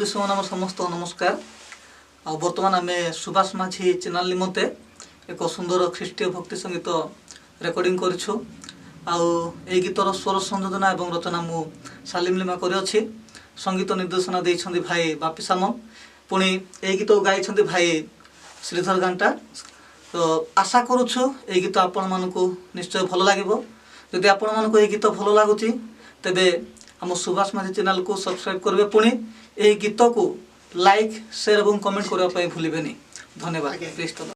दिशा नाम समस्त नमस्कार। बर्तमान आम सुभाष माझी चैनल निमंते एक सुंदर ख्रीष्टीय भक्ति संगीत रेकर्डिंग करूँ। गीतर स्वर संयोजन और रचना मु सालिम लिमा करी संगीत निर्देशना देइछन्ति भाई बापी सामल। पुणी ए गीत गाई भाई श्रीधर गांटा। तो आशा करुछु ए गीत आपण मानकु निश्चय भल लागिबो। जदि आपण मानकु ए गीत भल लागुची तेबे आम सुभाष माझी चैनल को सब्सक्राइब करेंगे। पुणी ए गीत को लाइक शेयर और कमेंट करने भूलें। धन्यवाद। प्लीज तो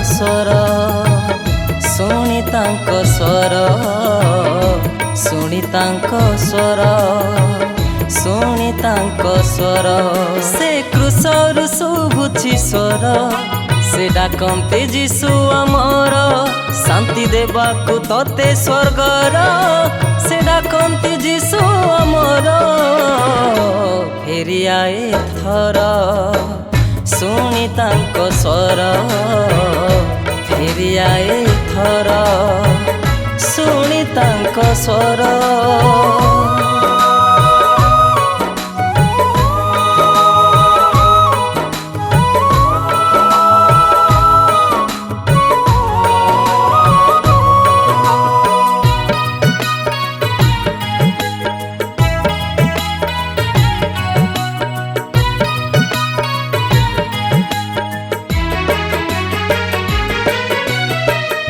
स्वर शुणी स्वर शुणी स्वर शुणी स्वर से क्रूसरु शुभुछि स्वर से डाकन्ते जीशु आमर शांति देबाकु तोते स्वर्गर से डाकन्ते जीशु आमर फेरी आए थर शुणी स्वर फेरी आए थर शुणी स्वर।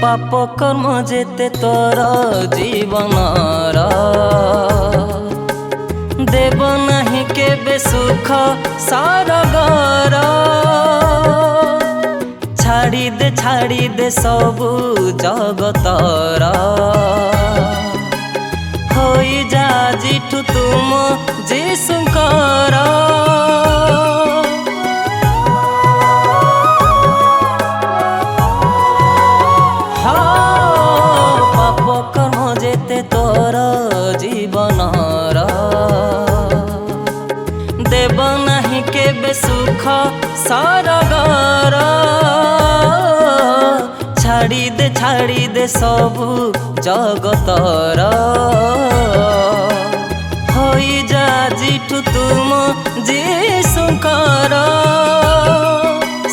पाप कर्म जेते तोर जीवनर देव नहीं केबे सुख सरगर छाड़ी दे सबु जगतर होई जा जिठु तुम जीशुकर तोर जीवनर देव नहीं केबे सुख सरगर छाड़ी दे सबु जगतर होई जा जिठु तुम जीशुकर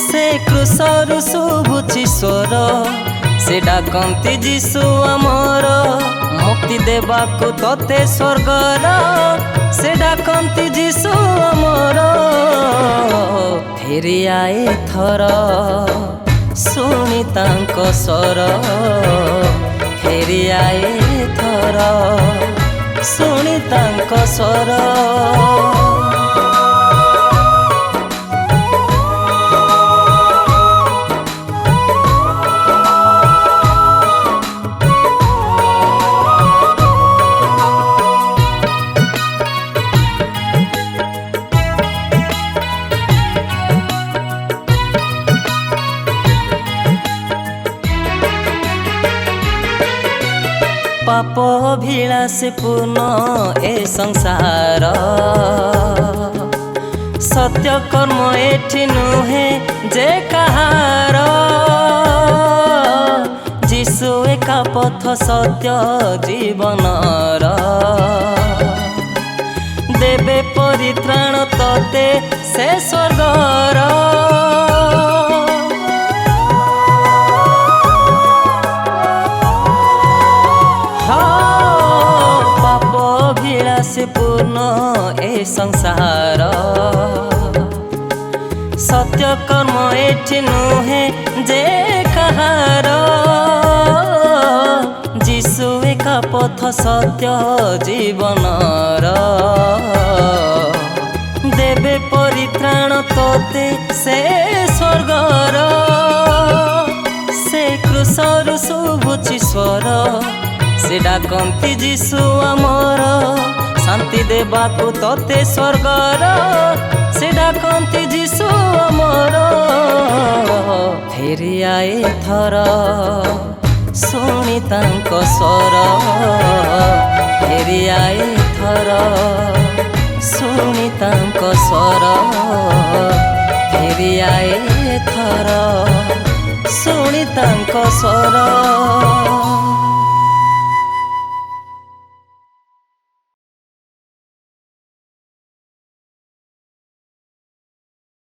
से क्रूसरु शुभुछि स्वर से डाकन्ति जीशु आमर मुक्ति देबाकु तोते स्वर्गर से डाकन्ति जीशु आमर फेरी आए थर शुणी स्वर फेरी आए थर शुणी स्वर। पाप अभिलाष पूर्ण ए संसार सत्य कर्म एठी नुहे जे कहार जीशु एका पथ सत्य जीवनर देवे परित्राण तते से स्वर्गर पूर्ण ए संसार सत्य कर्म एठी नुहे जे कहार जीशु एका पथ सत्य जीवनर देवे पर परित्राण तोते से स्वर्गर से क्रूसरु शुभुची स्वर से डाकंती जीशु आमर शांति देबाकू तोते स्वर्गर से डाकंती जीशु आमर फेरी आए थर शुणी तांको स्वर फेरी आए थर शुणी तांको स्वर फेरी आए थर शुणी तांको स्वर।